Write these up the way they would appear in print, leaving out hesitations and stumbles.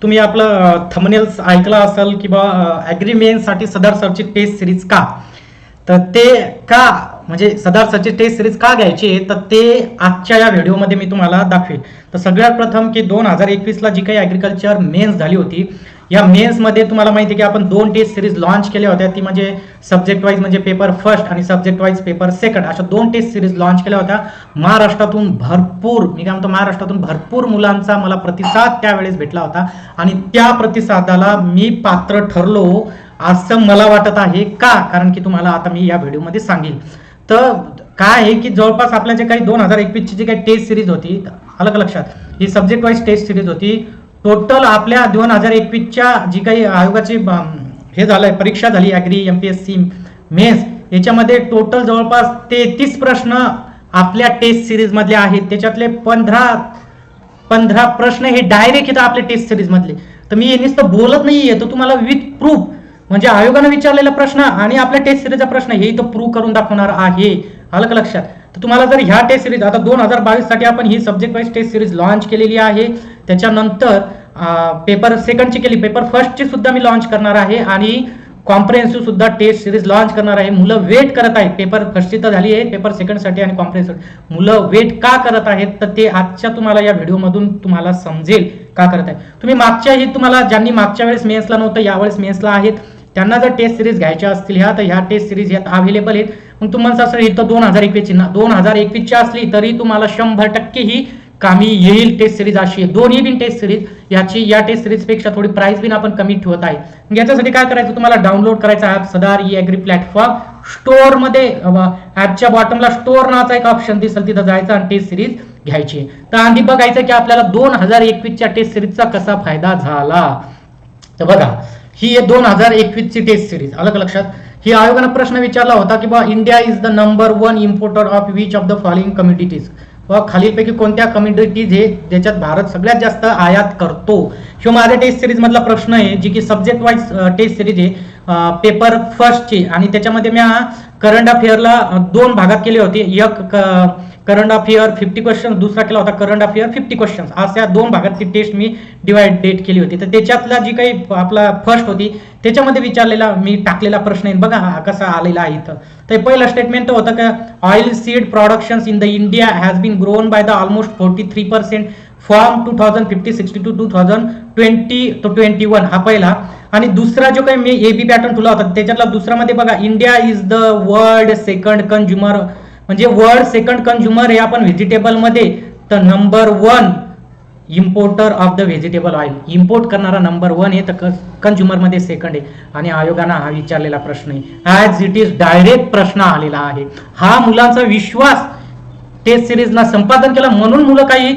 तुम्ही आपलं थंबनेल्स ऐकला असेल किंवा ॲग्रीमेंटसाठी सदार सरची टेस्ट सिरीज का, तर ते का म्हणजे सदार सरची टेस्ट सिरीज का घ्यायची आहे तर ते आजच्या या व्हिडिओमध्ये मी तुम्हाला दाखवेल. तर सगळ्यात प्रथम की 2021ला जी काही ॲग्रिकल्चर मेन्स झाली होती, या मेन्समध्ये तुम्हाला माहिती आहे की आपण 2 टेस्ट सिरीज लॉन्च केल्या होत्या. ती म्हणजे सब्जेक्ट वाईज म्हणजे पेपर फर्स्ट आणि सब्जेक्ट वाईज पेपर सेकंड, अशा 2 टेस्ट सिरीज लॉन्च केल्या होत्या. महाराष्ट्रातून भरपूर, मी काय म्हणतो महाराष्ट्रातून भरपूर मुलांचा मला प्रतिसाद त्यावेळेस भेटला होता आणि त्या प्रतिसादाला मी पात्र ठरलो असं मला वाटत आहे. का? कारण की तुम्हाला आता मी या व्हिडिओमध्ये सांगेल. तर काय आहे की जवळपास आपल्या जे काही 2021ची जी काही टेस्ट सिरीज होती, अलग लक्षात, ही सब्जेक्ट वाईज टेस्ट सिरीज होती. टोटल आपल्या 2021च्या जी काही आयोगाची हे झालंय, परीक्षा झाली ॲग्री MPSC मेन्स, याच्यामध्ये टोटल जवळपास 33 प्रश्न आपल्या टेस्ट सिरीज मधले आहेत. त्याच्यातले 15 प्रश्न हे डायरेक्ट येतात आपल्या टेस्ट सिरीज मधले. तर मी नुसतं बोलत नाहीये, तर तुम्हाला विथ प्रूफ म्हणजे आयोगाने विचारलेला प्रश्न आणि आपल्या टेस्ट सिरीजचा प्रश्न हे इथं प्रूव्ह करून दाखवणार आहे. अलग लक्षात. तर तुम्हाला जर ह्या टेस्ट सिरीज आता 2022 साठी आपण ही subject wise test series launch केलेली आहे. त्याच्यानंतर पेपर सेकंडची केली, पेपर फर्स्टची सुद्धा मी लॉन्च करणार आहे आणि कॉम्प्रिहेन्सिव्ह सुद्धा टेस्ट सिरीज लॉन्च करणार आहे. मुलं वेट करत आहेत. पेपर फर्स्टची तर झाली आहे, पेपर सेकंडसाठी आणि कॉम्प्रिहेन्सिव्ह मुलं वेट का करत आहेत तर ते आजच्या तुम्हाला या व्हिडिओमधून तुम्हाला समजेल का करत आहे. तुम्ही मागच्याही तुम्हाला ज्यांनी मागच्या वेळेस मेन्सला नव्हतं यावेळेस मेन्सला आहेत, त्यांना जर टेस्ट सिरीज घ्यायच्या असतील ह्या, तर ह्या टेस्ट सिरीज यात अवेलेबल आहेत. मग तुम्हाला असं इथं 2021ची ना 2021ची असली तरी तुम्हाला 100% ही कामी येईल टेस्ट सिरीज अशी आहे. दोन्ही बिन टेस्ट सिरीज याची या टेस्ट सिरीज पेक्षा थोडी प्राइस बिन आपण कमी ठेवत आहे. याच्यासाठी काय करायचं, तुम्हाला डाउनलोड करायचा ऍप सदार ॲग्री प्लॅटफॉर्म. स्टोअर मध्ये ऍपच्या बॉटमला स्टोअर नावाचा एक ऑप्शन दिसेल, तिथं जायचं आणि टेस्ट सिरीज घ्यायची. तर आधी बघायचं की आपल्याला 2021च्या टेस्ट सिरीजचा कसा फायदा झाला. तर बघा, ही आहे 2021ची टेस्ट सिरीज. अलग लक्षात. ही आयोगाने प्रश्न विचारला होता की बा India is the number 1 importer of which of the following communities, व खालीलपैकी कोणत्या कम्युनिटीज हे ज्याच्यात भारत सगळ्यात जास्त आयात करतो. ह्यो माझ्या टेस्ट सिरीज मधला प्रश्न आहे, जी की सब्जेक्ट वाईज टेस्ट सिरीज आहे पेपर फर्स्टची. आणि त्याच्यामध्ये मी करंट अफेअरला 2 भागात केले होते. एक करंट अफेअर 50 क्वेश्चन, दुसरा केला होता करंट अफेअर 50 क्वेश्चन. अशा 2 भागात ती टेस्ट मी डिवाइडेड केली होती. तर त्याच्यातला जी काही आपला फर्स्ट होती त्याच्यामध्ये विचारलेला मी टाकलेला प्रश्न आहे बघा हा कसा आलेला आहे इथं. तर पहिलं स्टेटमेंट होतं का oil seed production in the India has been grown by the almost 43% from 2050-60 to 2020 to 21. हा पहिला. आणि दुसरा जो काही मी AB पॅटर्न तुला होता त्याच्यातला दुसरा मध्ये बघा India is the world second consumer, म्हणजे वर्ल्ड सेकंड कंझ्युमर हे आपण व्हेजिटेबल मध्ये, तर number 1 importer of the vegetable oil, import करणारा नंबर 1 आहे, तर कंझ्युमर मध्ये सेकंड आहे. आणि आयोगानं हा विचारलेला प्रश्न आहे, ऍज इट इज डायरेक्ट प्रश्न आलेला आहे. हा मुलांचा विश्वास टेस्ट सिरीजला संपादन केला म्हणून मुलं काही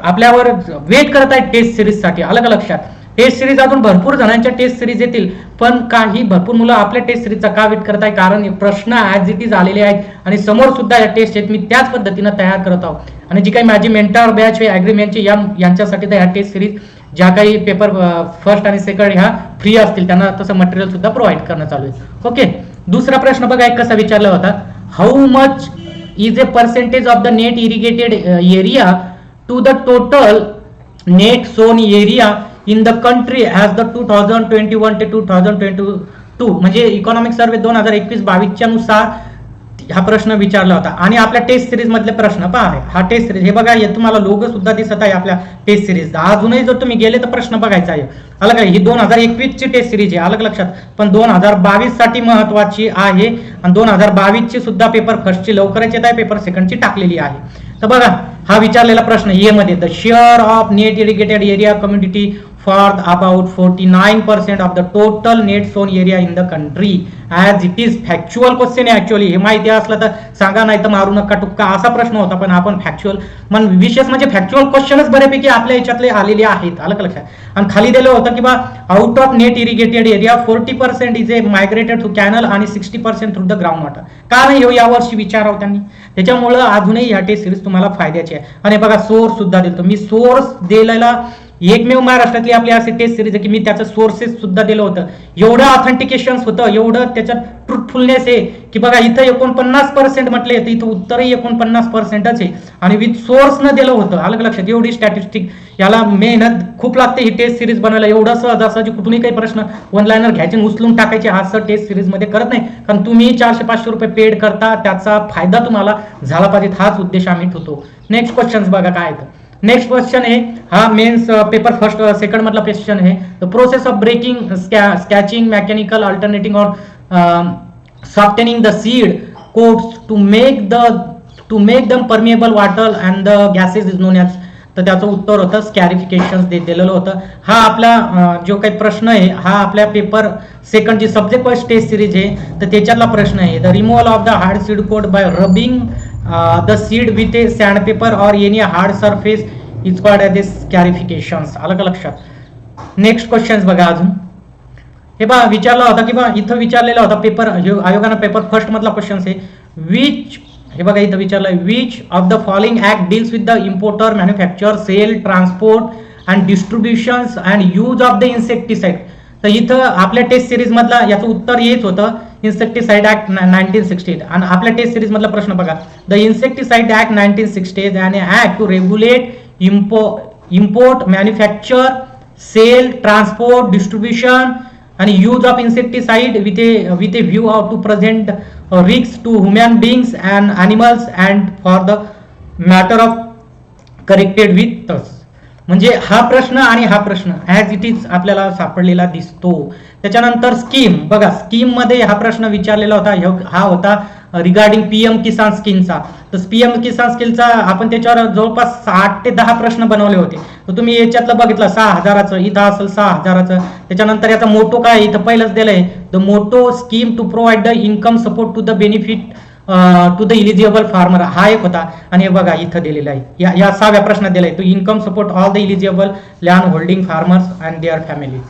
आपल्यावर वेट करत आहेत टेस्ट सिरीज साठी. अलग लक्षात. टेस्ट सिरीज अजून भरपूर जणांच्या टेस्ट सिरीज येतील, पण काही भरपूर मुलं आपल्या टेस्ट सिरीजचा का वेट करत आहे, कारण प्रश्न ऍज इट इज आलेले आहेत आणि समोर सुद्धा या टेस्ट आहेत. मी त्याच पद्धतीनं तयार करत आहोत. आणि जी काही माझी मेंटर बॅच आहे ॲग्रीमेंटची यांच्यासाठी तर ह्या टेस्ट सिरीज ज्या काही पेपर फर्स्ट आणि सेकंड ह्या फ्री असतील त्यांना तसं मटेरियल सुद्धा प्रोव्हाइड करणं चालू आहे. ओके. दुसरा प्रश्न बघा एक कसा विचारला होता, how much is a percentage of the net irrigated area to the total net sown area in the country as the 2021 ते 2022, म्हणजे इकॉनॉमिक सर्वे 2021-22 नुसार हा प्रश्न विचारला होता. आणि आपल्या टेस्ट सिरीज मधले प्रश्न पहा, हा टेस्ट सिरीज हे बघा, हे तुम्हाला लोगो सुद्धा दिसत आहे आपल्या टेस्ट सिरीज. अजूनही जर तुम्ही गेले तर प्रश्न बघायचा आहे. अलग आहे, ही 2021ची टेस्ट सिरीज आहे, अलग लक्षात. पण 2022 साठी महत्वाची आहे आणि 2022ची सुद्धा पेपर फर्स्टची लवकरच येत आहे, पेपर सेकंडची टाकलेली आहे. तर बघा हा विचारलेला प्रश्न ए मध्ये, the share of net irrigated area community for about 49% of the total net sown area in the country as it is. Factual question आहे ऍक्च्युअली. हे माहिती असलं तर सांगा, नाही तर मारू नका टुक्का, असा प्रश्न होता. पण आपण फॅक्च्युअल विशेष म्हणजे फॅक्च्युअल क्वेश्चनच बऱ्यापैकी आपल्या याच्यातले आलेले आहेत. अलग लक्षात. आणि खाली दिलं होतं की बा out of net irrigated area 40% is a migrated through canal आणि 60% थ्रू द ग्राउंड वॉटर. कारण हे यावर्षी विचारावं त्यांनी, त्याच्यामुळं अजूनही ह्या टेस्ट सिरीज तुम्हाला फायद्याची आहे. आणि बघा सोर्स सुद्धा दिलतो मी, सोर्स दिलेला एकमेव महाराष्ट्रातली आपली अशी टेस्ट सिरीज आहे की मी त्याचं सोर्सेस सुद्धा दिलं होतं. एवढं ऑथेंटिकेशन होतं, एवढं त्याच्यात ट्रुथफुलनेस आहे की बघा इथं 49% म्हटले तर इथं उत्तरही 49%च आहे आणि विथ सोर्स न दिलं होतं. अलग लक्षात, एवढी स्टॅटिस्टिक, याला मेहनत खूप लागते ही टेस्ट सिरीज बनवायला. एवढं सहजासहजी कुठूनही काही प्रश्न वन लाईनर घ्यायचे उचलून टाकायचे असं टेस्ट सिरीज मध्ये करत नाही, कारण तुम्ही 400-500 रुपये पेड करता, त्याचा फायदा तुम्हाला झाला पाहिजे, हाच उद्देश आम्ही ठेवतो. नेक्स्ट क्वेश्चन बघा काय आहे. नेक्स्ट क्वेश्चन आहे हा मेन्स पेपर फर्स्ट सेकंड मधला क्वेश्चन आहे. The process of breaking, scutching, mechanical, alternating और softening the seed coats to make them permeable water and the gases is known as. तर त्याचं उत्तर होतं स्कॅरिफिकेशन दिलेलं होतं. हा आपला जो काही प्रश्न आहे हा आपल्या पेपर सेकंड जी सब्जेक्ट वाईज टेस्ट सिरीज आहे तर त्याच्यातला प्रश्न आहे. The removal of the hard seed coat by rubbing the seed with a sand paper or any hard surface is called as a scarification. आलं का लक्षात. नेक्स्ट क्वेश्चन बघा अजून. हे बघा विचारला होता की बा इथं विचारलेला होता पेपर आयोगानं पेपर फर्स्ट मधला क्वेश्चन आहे. विच, हे बघा इथं विचारलंय, which of the following act deals with the importer, manufacture, sale, transport and distribution and use of the insecticide. तर इथं आपल्या टेस्ट सिरीज मधला याचं उत्तर येत होतं इन्सेक्टिसाइड ऍक्ट 1968. आणि आपल्या टेस्ट सिरीज मधला प्रश्न बघा, the insecticide act 1968 and act to regulate import, manufacture, sale, transport, distribution and use of insecticide with a view of to present risks to human beings and animals and for the matter of corrected with us. म्हणजे हा प्रश्न आणि हा प्रश्न as it is आपल्याला सापडलेला दिसतो. त्याच्यानंतर स्कीम बघा, स्कीम मध्ये हा प्रश्न विचारलेला होता. हा होता रिगार्डिंग पीएम किसान स्कीमचा. तर पीएम किसान स्कीमचा आपण त्याच्यावर जवळपास 8 ते 10 प्रश्न बनवले होते. तर तुम्ही याच्यातलं बघितलं 6,000चं, इथं असेल 6,000चं. त्याच्यानंतर याचा मोटो काय इथं पहिलंच दिलंय, the motto scheme to provide the income support to the benefit to the eligible farmer, हा एक होता. आणि हे बघा इथं दिलेला आहे, या 6व्या प्रश्नात दिलाय, तो income support all the eligible land holding farmers and their family.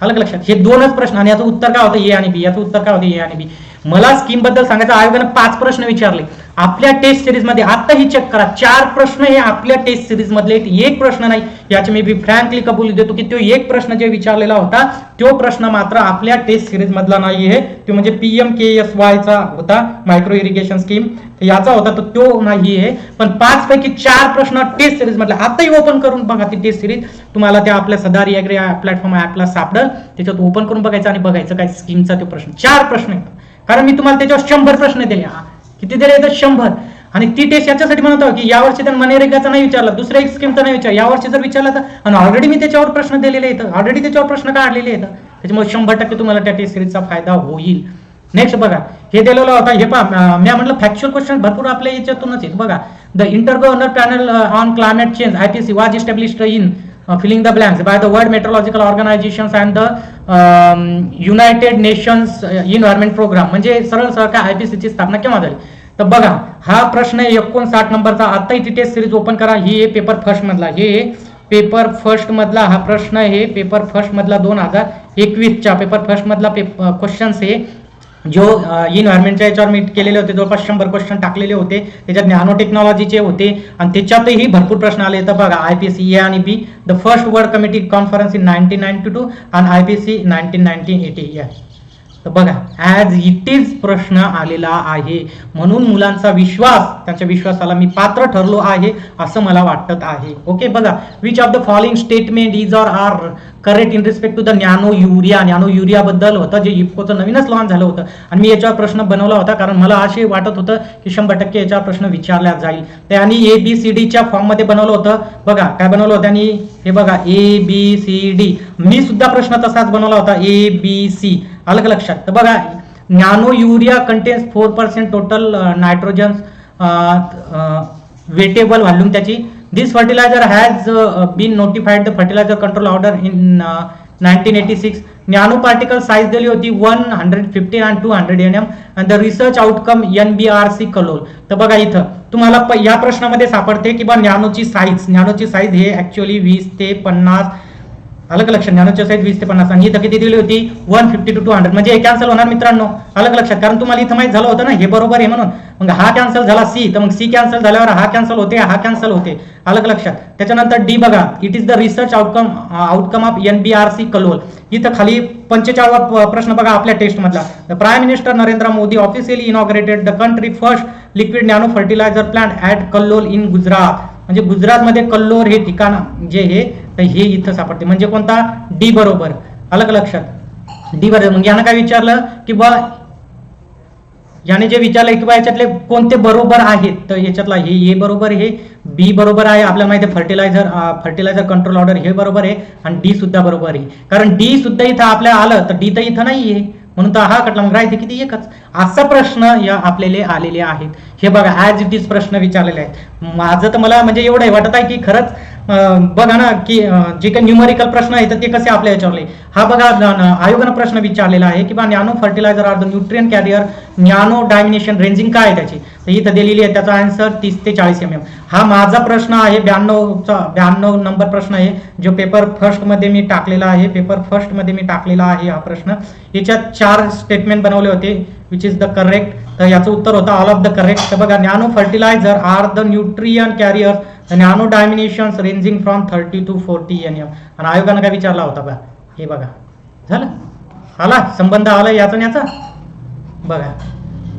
अलग लक्षात, हे 2च प्रश्न आणि याचं उत्तर काय होतं ए आणि बी. याचं उत्तर काय होतं ए आणि बी. मला स्कीम बद्दल सांगायचं, आयोगानं 5 प्रश्न विचारले आपल्या टेस्ट सिरीज मध्ये. आता ही चेक करा, 4 प्रश्न हे आपल्या टेस्ट सिरीज मधले, एक प्रश्न नाही. याची मी बी फ्रँकली कबुली देतो की तो एक प्रश्न जे विचारलेला होता तो प्रश्न मात्र आपल्या टेस्ट सिरीज मधला नाहीये. तो म्हणजे PMKSY चा होता, मायक्रो इरिगेशन स्कीम, याचा होता, तर तो नाहीये. पण 5 पैकी 4 प्रश्न टेस्ट सिरीज मधले. आताही ओपन करून बघा ती टेस्ट सिरीज, तुम्हाला त्या आपल्या सदारी ऍग्री प्लॅटफॉर्म ऍपला सापडेल. त्याच्यात ओपन करून बघायचं आणि बघायचं काय स्कीमचा तो प्रश्न. 4 प्रश्न आहेत, कारण मी तुम्हाला त्याच्यावर 100 प्रश्न दिले. किती दिले तर 100. आणि ती टेस्ट याच्यासाठी म्हणतो की यावर्षी त्यांना मनरेगाचा नाही विचारला, दुसऱ्या एक स्कीमचा नाही विचारला, यावर्षी जर विचारला तर, आणि ऑलरेडी मी त्याच्यावर प्रश्न दिलेले आहेत, ऑलरेडी त्याच्यावर प्रश्न काढलेले आहेत. त्याच्यामुळे 100% तुम्हाला त्या टेस्ट सिरीजचा फायदा होईल. नेक्स्ट बघा, हे दिलेलं होता, हे पहा मी म्हटलं फॅक्च्युअल क्वेश्चन भरपूर आपल्या याच्यातूनच आहेत. बघा, the intergovernmental panel on climate change IPC was established in filling the blanks by the World Meteorological Organizations and the United Nations Environment Program. म्हणजे सरळ सरळ काय IPC ची स्थापना केव्हा झाली. तर बघा हा प्रश्न आहे 59 नंबरचा. आता इथे टेस्ट सिरीज ओपन करा. ही पेपर फर्स्ट मधला, हे पेपर फर्स्ट मधला हा प्रश्न आहे. पेपर फर्स्ट मधला 2021 च्या पेपर फर्स्ट मधला क्वेश्चन्स आहे, जो इन्व्हायरमेंटच्या याच्यावर मी केलेले होते. जवळपास 100 क्वेश्चन टाकलेले होते. त्याच्यात नॅनो टेक्नॉलॉजीचे होते आणि त्याच्यातही भरपूर प्रश्न आले. तर बघा IPC ए आणि B, the first world committee conference in 1992 आणि IPC 1980. तर बघा ऍज इट इज प्रश्न आलेला आहे. म्हणून मुलांचा विश्वास, त्यांच्या विश्वासाला मी पात्र ठरलो आहे असं मला वाटत आहे. ओके, बघा, which of the following statement is or are correct in respect to the nano urea. Nano urea बद्दल होतं, जे इफ्कोचं नवीनच लॉन्च झालं होतं आणि मी याच्यावर प्रश्न बनवला होता, कारण मला असे वाटत होतं की 100% याच्यावर प्रश्न विचारला जाईल. त्यांनी ABCDच्या फॉर्म मध्ये बनवलं होतं. बघा काय बनवलं होतं, आणि हे बघा ABCD, मी सुद्धा प्रश्न तसाच बनवला होता, ABC. अलग लक्षात. तर बघा, nano urea contains 4% total nitrogen wettable volume त्याची. This fertiliser has been notified the fertiliser control order in 1986. Nano particle size दिली होती 150 आणि 200 nm आणि the research outcome NBRC Kalol. तर बघा इथं तुम्हाला या प्रश्नामध्ये सापडते की बा नॅनोची साईज हे ऍक्च्युअली 20 ते 50 अलग लक्षात. नॅनोच्या साईज 20 ते 50 आणि इथं किती दिली होती 150 to 200 म्हणजे हे कॅन्सल होणार मित्रांनो. अलग लक्षात, कारण तुम्हाला इथं माहित झालं होतं ना हे बरोबर आहे म्हणून. मग हा कॅन्सल झाला सी, तर मग सी कॅन्सल झाल्यावर हा कॅन्सल होते, हा कॅन्सल होते. अलग लक्षात. त्याच्यानंतर डी बघा, it is the research outcome of NBRC Kalol. इथं खाली 45वा प्रश्न बघा आपल्या टेस्ट मधला. The prime minister Narendra Modi officially inaugurated the country first liquid nano fertiliser plant at Kalol in Gujarat. म्हणजे गुजरातमध्ये कल्लोर हे ठिकाण जे हे तर हे इथं सापडते. म्हणजे कोणता डी बरोबर. अलग लक्षात, डी बरोबर. मग यानं काय विचारलं की बा, याने जे विचारलं की बा याच्यातले कोणते बरोबर आहेत, तर याच्यातला हे ए बरोबर, हे बी बरोबर आहे. आपल्याला माहिती आहे फर्टिलायझर कंट्रोल ऑर्डर हे बरोबर आहे आणि डी सुद्धा बरोबर आहे. कारण डी सुद्धा इथं आपल्याला आलं तर डी तर इथं नाहीये म्हणून तर हा कटला. मग राहते किती एकच. असा प्रश्न या आपल्याला आलेले आहेत. हे बघा ऍज इट इज प्रश्न विचारलेले आहेत. माझं तर मला म्हणजे एवढं वाटत आहे की खरंच बघा ना की जे काही न्यूमरिकल प्रश्न आहेत ते कसे आपल्या याच्यावरले. हा बघा आयोगानं प्रश्न विचारलेला आहे की बा nano fertiliser are the nutrient carrier nano dimension ranging काय आहे त्याची, तर इथं दिलेली आहे. त्याचा आन्सर 30 ते 40 mm. हा माझा प्रश्न आहे 92 नंबर प्रश्न आहे जो पेपर फर्स्ट मध्ये मी टाकलेला आहे. हा प्रश्न. याच्यात 4 स्टेटमेंट बनवले होते विच इज द करेक्ट. तर याचं उत्तर होतं ऑल ऑफ द करेक्ट. तर बघा nano fertiliser are the nutrient carrier nano dimensions ranging from 30 to 40 mm. आणि आयोगानं काय विचारला होता बघा, हे बघा झालं, आला संबंध आला याचा याचा. बघा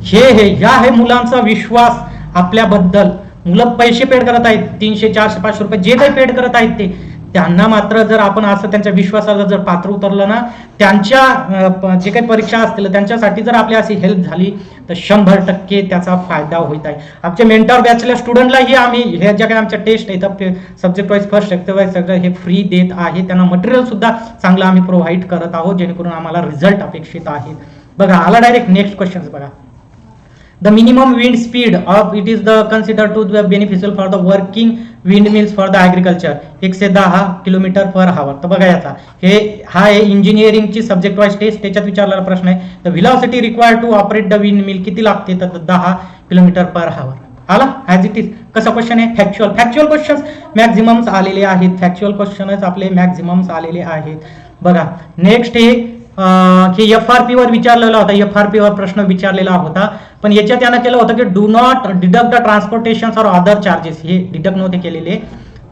हे मुलांचा विश्वास आपल्याबद्दल. मुलं पैसे पेड करत आहेत 300 400 500 रुपये जे काही पेड करत आहेत ते, त्यांना मात्र जर आपण असं त्यांच्या विश्वासाला जर पात्र उतरलं ना, त्यांच्या जे काही परीक्षा असतील त्यांच्यासाठी जर आपली अशी हेल्प झाली तर 100% त्याचा फायदा होत आहे. आमच्या मेंटॉर बॅचल्या स्टुडंटलाही आम्ही हे ज्या काही आमच्या टेस्ट आहेत subject wise first sector wise सगळं हे फ्री देत आहे. त्यांना मटेरियल सुद्धा चांगलं आम्ही प्रोव्हाइड करत आहोत जेणेकरून आम्हाला रिझल्ट अपेक्षित आहेत. बघा आला डायरेक्ट नेक्स्ट क्वेश्चन बघा. The minimum wind speed of it is the considered to be beneficial for the working windmills for the agriculture 1 से 10 किलोमीटर पर हावर. तर बघा याचा हा आहे इंजिनिअरिंगची सब्जेक्ट वाईज टेस्ट. त्याच्यात विचारलेला प्रश्न आहे the velocity required to operate the windmill किती लागते, तर 10 किलोमीटर पर हावर. आला ऍज इट इज. कसा क्वेश्चन आहे फॅक्च्युअल क्वेश्चन्स मॅक्झिमम्स आलेले आहेत. फॅक्च्युअल क्वेश्चनच आपले मॅक्झिमम्स आलेले आहेत. बघा नेक्स्ट हे की FRP वर विचारलेला होता. FRP वर प्रश्न विचारलेला होता पण याच्यात त्यानं केलं होतं की do not deduct the transportation और अदर चार्जेस. हे डिडक्ट नव्हते केलेले.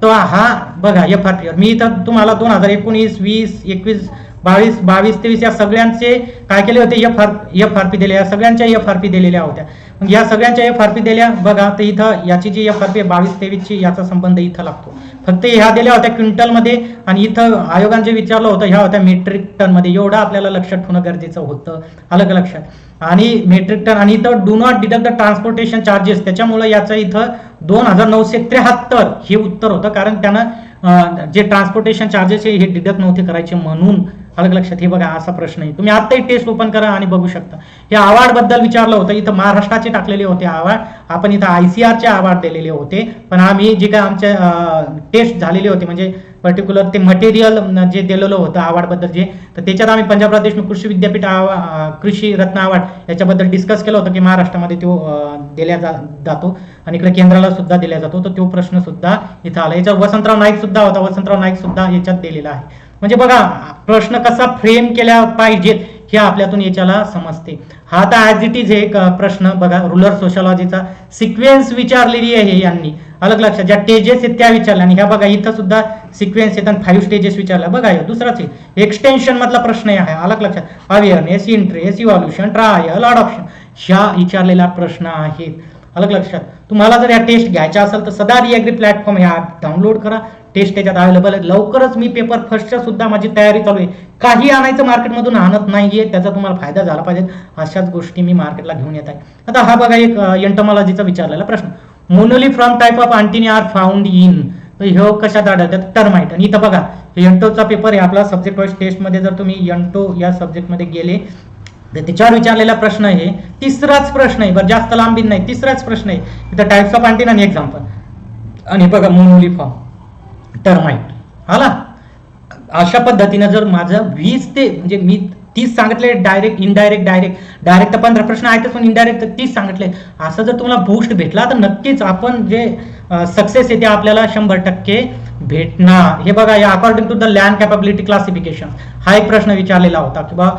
तर हा बघा FRP वर मी इथं तुम्हाला 2019 20 21 22 23 या सगळ्यांचे काय केले होते FRP दिले, सगळ्यांच्या FRP दिलेल्या होत्या. मग या सगळ्यांच्या FRP दिल्या बघा. तर इथं याची जी FRP 22-23 ची याचा संबंध इथं लागतो. फक्त ह्या दिल्या होत्या क्विंटल मध्ये आणि इथं आयोगाने जे विचारलं होतं ह्या होत्या मेट्रिक टन मध्ये. एवढं आपल्याला लक्षात ठेवणं गरजेचं होतं. अलग लक्षात. आणि मेट्रिक टन आणि इथं do not deduct the transportation charges त्याच्यामुळे याचं इथं 2973 हे उत्तर होतं. कारण त्यानं जे ट्रान्सपोर्टेशन चार्जेस हे डिडक्ट नव्हते करायचे म्हणून. अलग लक्षात. हे बघा असा प्रश्न आहे. तुम्ही आत्ताही टेस्ट ओपन करा आणि बघू शकता. हे अवॉर्ड बद्दल विचारलं होतं. इथं महाराष्ट्राचे टाकलेले होते अवॉर्ड. आपण इथं ICRचे अवॉर्ड दिलेले होते. पण आम्ही जे काय आमच्या टेस्ट झालेले होते म्हणजे पर्टिक्युलर ते मटेरियल जे दिलेलं होतं अवॉर्ड बद्दल जे, तर त्याच्यात आम्ही पंजाबराव देशमुख कृषी विद्यापीठ कृषी रत्न अवॉर्ड याच्याबद्दल डिस्कस केलं होतं की महाराष्ट्रामध्ये तो दिला जातो आणि इकडे केंद्राला सुद्धा दिला जातो. तर तो प्रश्न सुद्धा इथं आला. याच्यात वसंतराव नाईक सुद्धा होता. वसंतराव नाईक सुद्धा याच्यात दिलेला आहे. म्हणजे बघा प्रश्न कसा फ्रेम केला पाहिजेत हे आपल्यातून याच्याला समजते. हा आता ऍज इट इज एक प्रश्न बघा रुरल सोशॉलॉजीचा सिक्वेन्स विचारलेली आहे यांनी. अलग लक्षात. ज्या स्टेजेस आहेत त्या विचारल्या आणि ह्या बघा इथं सुद्धा सिक्वेन्स येतात 5 स्टेजेस विचारल्या. बघा दुसराच आहे एक्सटेन्शन मधला प्रश्न आहे. अलग लक्षात. Awareness, interest, evolution, trial, adoption ह्या विचारलेला प्रश्न आहेत. अलग लक्षात. तुम्हाला जर या टेस्ट घ्यायच्या असेल तर सदार ॲग्री प्लॅटफॉर्म हे ॲप डाउनलोड करा. टेस्ट त्याच्यात अवेलेबल आहे. लवकरच मी पेपर फर्स्टच्या सुद्धा माझी तयारी चालू आहे. काही आणायचं मार्केटमधून आणत नाहीये. त्याचा तुम्हाला फायदा झाला पाहिजे अशाच गोष्टी मी मार्केटला घेऊन येत आहे. आता हा बघा एक एंटोमॉलॉजीचा विचारलेला प्रश्न. Moniliform type of antennae are found in. तर हे कशात आढळतात टर्माइट. आणि इथं बघा एंटोचा पेपर आहे आपला सब्जेक्ट वाईज टेस्टमध्ये. जर तुम्ही एंटो या सब्जेक्टमध्ये गेले तर त्याच्यावर विचारलेला प्रश्न आहे. तिसराच प्रश्न आहे बरं, जास्त लांबी नाही. तिसराच प्रश्न आहे. इथं टाइप्स ऑफ अँटिना आणि एक्झाम्पल. आणि बघा मोनोली फॉर्म टर्माइट आला. अशा पद्धतीने जर माझं 20 ते म्हणजे मी 30 सांगितले डायरेक्ट इनडायरेक्ट डायरेक्ट तर 15 प्रश्न आहेतच पण इनडायरेक्ट तर 30 सांगितले. असं जर तुम्हाला बूस्ट भेटला तर नक्कीच आपण जे सक्सेस आहे ते आपल्याला 100% भेटणार. हे बघा, या according to the land capability classification हा एक प्रश्न विचारलेला होता की बा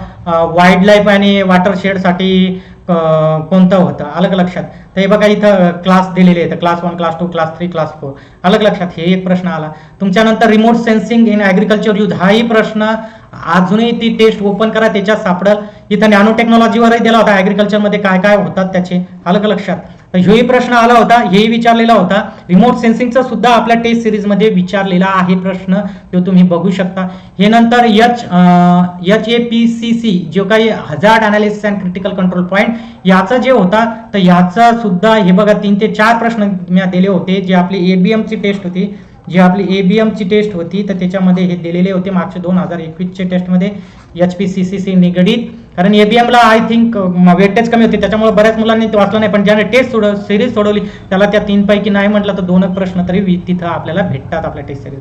वाईल्ड लाईफ आणि वॉटरशेडसाठी कोणतं होतं, अलग लक्षात. तर हे बघा इथं क्लास दिलेले आहेत, क्लास 1, क्लास 2, क्लास 3, क्लास 4, अलग लक्षात. हे एक प्रश्न आला. तुमच्यानंतर remote sensing in agriculture use हाही प्रश्न अजूनही ती टेस्ट ओपन करा, त्याच्यात सापडल. इथं नॅनो टेक्नॉलॉजीवरही दिला होता, ॲग्रिकल्चरमध्ये काय काय होतात त्याचे, अलग लक्षात. तर हेही प्रश्न आला होता, हेही विचारलेला होता. रिमोट सेन्सिंगचा सुद्धा आपल्या टेस्ट सिरीजमध्ये विचारलेला आहे प्रश्न, जो तुम्ही बघू शकता. हे नंतर HAPCC जो काही hazard analysis and critical control point याचा जे होता, तर याचा सुद्धा हे बघा 3 ते 4 प्रश्न मी दिले होते. जे आपली ABMची टेस्ट होती, तर त्याच्यामध्ये हे दिलेले होते मागच्या 2021च्या टेस्टमध्ये HPCC निगडीत. कारण ABMला आय थिंक वेटेज कमी होते, त्याच्यामुळे बऱ्याच मुलांनी ते वाचलं नाही. पण ज्याने टेस्ट सिरीज सोडवली त्याला त्या 3 पैकी नाही म्हटलं तर 2 प्रश्न तरी तिथं आपल्याला भेटतात आपल्या टेस्ट सिरीज.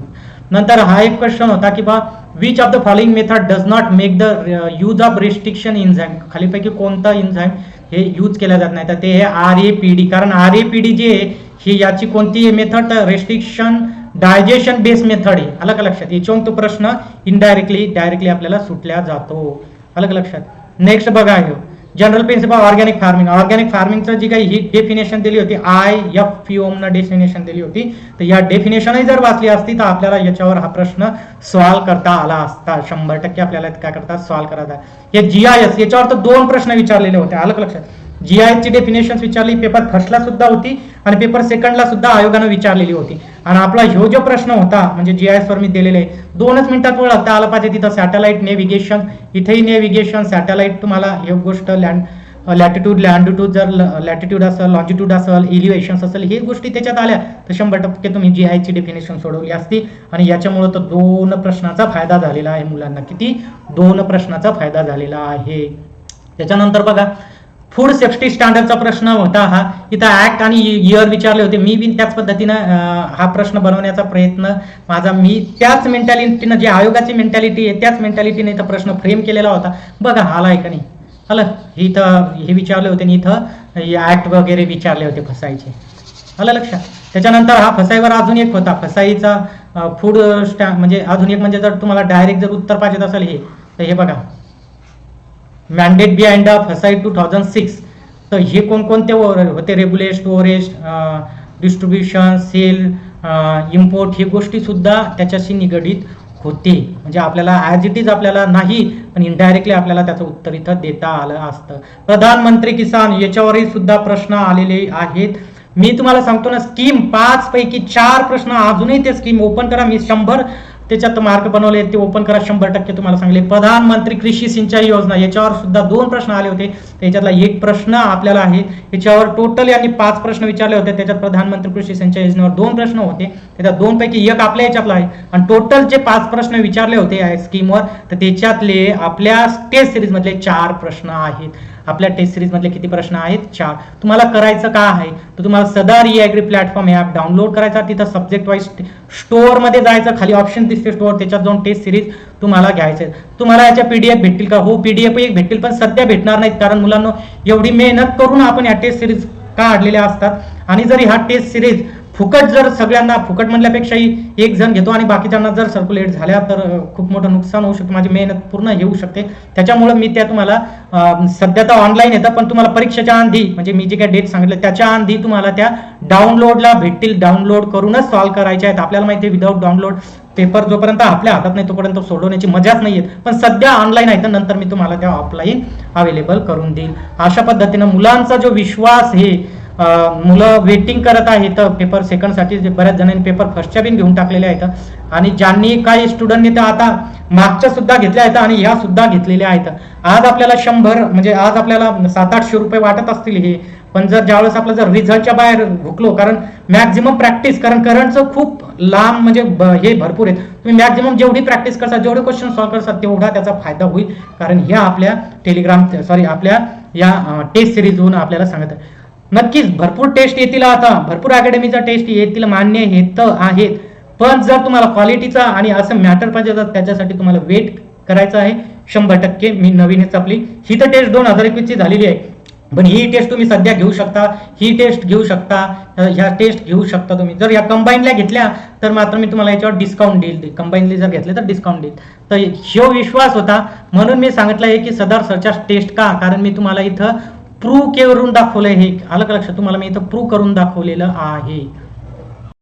नंतर हा एक क्वेश्चन होता की बा which of the following method does not make the use of restriction enzyme, खालीपैकी कोणता इन्झाईम हे यूज केला जात नाही, तर ते आहे RAPD. कारण RAPD जे आहे ही याची कोणती मेथड, तर रेस्ट्रिक्शन डायजेशन बेस मेथड आहे, अलग लक्षात. याच्यावरून तो प्रश्न डायरेक्टली आपल्याला सुटल्या जातो, अलग लक्षात. नेक्स्ट बघा, जनरल प्रिन्सिपल ऑर्गॅनिक फार्मिंगचं जी काही ही डेफिनेशन दिली होती, IFPO न डेफिनेशन दिली होती. तर या डेफिनेशनही जर वाचली असती तर आपल्याला याच्यावर हा प्रश्न सॉल्व्ह करता आला असता, 100% आपल्याला काय करता सॉल्व्ह करायचा. हे GIS याच्यावर तर 2 प्रश्न विचारलेले होते, अलग लक्षात. GIS ची डेफिनेशन विचारली, पेपर फर्स्टला सुद्धा होती आणि पेपर सेकंडला सुद्धा आयोगानं विचारलेली होती. आणि आपला ह्यो जो प्रश्न होता म्हणजे GIS वर मी दिलेले 2च मिनिटात ओळखता आला पाहिजे. तिथं सॅटेलाइट नेव्हिगेशन, इथेही नेव्हिगेशन सॅटेलाइट तुम्हाला एक गोष्ट लॅटिट्यूड लँडिट्यूड, जर लॅटिट्यूड असेल, लॉंजिट्यूड असेल, इलिव्हेशन असेल, हे गोष्टी त्याच्यात आल्या तर 100% तुम्ही GIS ची डेफिनेशन सोडवली असती. आणि याच्यामुळे तर 2 प्रश्नाचा फायदा झालेला आहे मुलांना. किती? 2 प्रश्नाचा फायदा झालेला आहे. त्याच्यानंतर बघा फूड सेफ्टी स्टँडर्डचा प्रश्न होता हा. इथं ऍक्ट आणि इयर विचारले होते. मी बी त्याच पद्धतीनं हा प्रश्न बनवण्याचा प्रयत्न माझा, मी त्याच मेंटॅलिटीनं, जे आयोगाची मेंटॅलिटी आहे त्याच मेंटॅलिटीने इथं प्रश्न फ्रेम केलेला होता. बघा आलाय का नाही आलं. इथं हे विचारले होते आणि इथं ऍक्ट वगैरे विचारले होते फसाईचे, आलं लक्षात. त्याच्यानंतर हा फसाईवर अजून एक होता, फसाईचा फूड म्हणजे अजून एक म्हणजे जर तुम्हाला डायरेक्ट जर उत्तर पाहिजे असेल हे, तर हे बघा मॅन्डेट बिहाइंड फसाई 2006. तर हे कोणकोणते होते? Regulate, storage, distribution, sale, import, ही गोष्टी सुद्धा त्याच्याशी निगडीत होते. म्हणजे आपल्याला ॲज इट इज आपल्याला नाही पण इनडायरेक्टली आपल्याला त्याचं उत्तर इथं देता आलं असतं. प्रधानमंत्री किसान याच्यावरही सुद्धा प्रश्न आलेले आहेत. मी तुम्हाला सांगतो ना, स्कीम 5 पैकी 4 प्रश्न अजूनही ते स्कीम ओपन करा. मी 100 त्याच्यात मार्क बनवले, ते ओपन करा, 100% तुम्हाला सांगले. प्रधानमंत्री कृषी सिंचाई योजना याच्यावर सुद्धा 2 प्रश्न आले होते. त्याच्यातला एक प्रश्न आपल्याला आहे. याच्यावर टोटल यांनी 5 प्रश्न विचारले होते. त्याच्यात प्रधानमंत्री कृषी सिंचाई योजनेवर 2 प्रश्न होते. त्याच्यात 2 पैकी एक आपल्या याच्यातला आहे. आणि टोटल जे 5 प्रश्न विचारले होते या स्कीमवर, तर त्याच्यातले आपल्या टेस्ट सिरीज मधले 4 प्रश्न आहेत. आपल्या टेस्ट सिरीज मधले किती प्रश्न आहेत? 4. तुम्हाला करायचं काय आहे, तर तुम्हाला सदार ॲग्री प्लॅटफॉर्म ॲप डाउनलोड करायचा. तिथं सब्जेक्ट वाईज स्टोअर मध्ये जायचं, खाली ऑप्शन दिसते स्टोअर, त्याच्यात जाऊन टेस्ट सिरीज तुम्हाला घ्यायचे. तुम्हाला याच्या PDF भेटतील का? हो, PDF एक भेटतील, पण सध्या भेटणार नाहीत. कारण मुलांना एवढी मेहनत करून आपण या टेस्ट सिरीज काढलेल्या असतात. आणि जर ह्या टेस्ट सिरीज फुकट, जर सगळ्यांना फुकट म्हणल्यापेक्षाही एक जण घेतो आणि बाकीच्यांना जर सर्क्युलेट झाल्या तर खूप मोठं नुकसान होऊ शकतं. माझी मेहनत पूर्ण येऊ शकते. त्याच्यामुळे मी त्या तुम्हाला सध्या तर ऑनलाईन येतं, पण तुम्हाला परीक्षेच्या आधी म्हणजे मी जे काही डेट सांगितलं त्याच्या आधी तुम्हाला त्या डाउनलोडला भेटतील. डाउनलोड करूनच सॉल्व्ह करायचे आहेत. आपल्याला माहिती आहे विदाऊट डाउनलोड पेपर जोपर्यंत आपल्या हातात नाही तोपर्यंत सोडवण्याची मजाच नाही येत. पण सध्या ऑनलाईन आहे तर नंतर मी तुम्हाला त्या ऑफलाईन अवेलेबल करून देईल. अशा पद्धतीनं मुलांचा जो विश्वास हे मुलं वेटिंग करत आहेत पेपर सेकंडसाठी. बऱ्याच जणांनी पेपर फर्स्टच्या बिन घेऊन टाकलेले आहेत. आणि ज्यांनी काही स्टुडंटनी तर आता मागच्या सुद्धा घेतल्या आहेत आणि ह्या सुद्धा घेतलेल्या आहेत. आज आपल्याला 100 म्हणजे आज आपल्याला 700-800 रुपये वाटत असतील हे, पण जर ज्यावेळेस आपलं जर रिझल्टच्या बाहेर भुकलो, कारण मॅक्झिमम प्रॅक्टिस, कारण करंटचं खूप लांब म्हणजे हे भरपूर आहेत. तुम्ही मॅक्झिमम जेवढी प्रॅक्टिस करता, जेवढे क्वेश्चन सॉल्व्ह करता तेवढा त्याचा फायदा होईल. कारण ह्या आपल्या आपल्या या टेस्ट सिरीजहून आपल्याला सांगत आहे. नक्कीच भरपूर टेस्ट येतील, आता भरपूर अकॅडमीचा टेस्ट येतील, मान्य हे तर आहेत. पण जर तुम्हाला क्वालिटीचा आणि असं मॅटर पाहिजे तर त्याच्यासाठी तुम्हाला वेट करायचं आहे 100%. मी नवीनच आपली ही तर टेस्ट 2021 ची झालेली आहे. पण ही टेस्ट तुम्ही सध्या घेऊ शकता, ही टेस्ट घेऊ शकता, ह्या टेस्ट घेऊ शकता तुम्ही. जर या कंबाईनला घेतल्या तर मात्र मी तुम्हाला याच्यावर डिस्काउंट देईल. कंबाईनली जर घेतले तर डिस्काउंट देईल. तर ह्यो विश्वास होता म्हणून मी सांगितलं आहे की सदर सरच्या टेस्ट का, कारण मी तुम्हाला इथं प्रूव्ह करून दाखवलंय. हे आलं का लक्षात? तुम्हाला मी इथं प्रूव्ह करून दाखवलेलं आहे.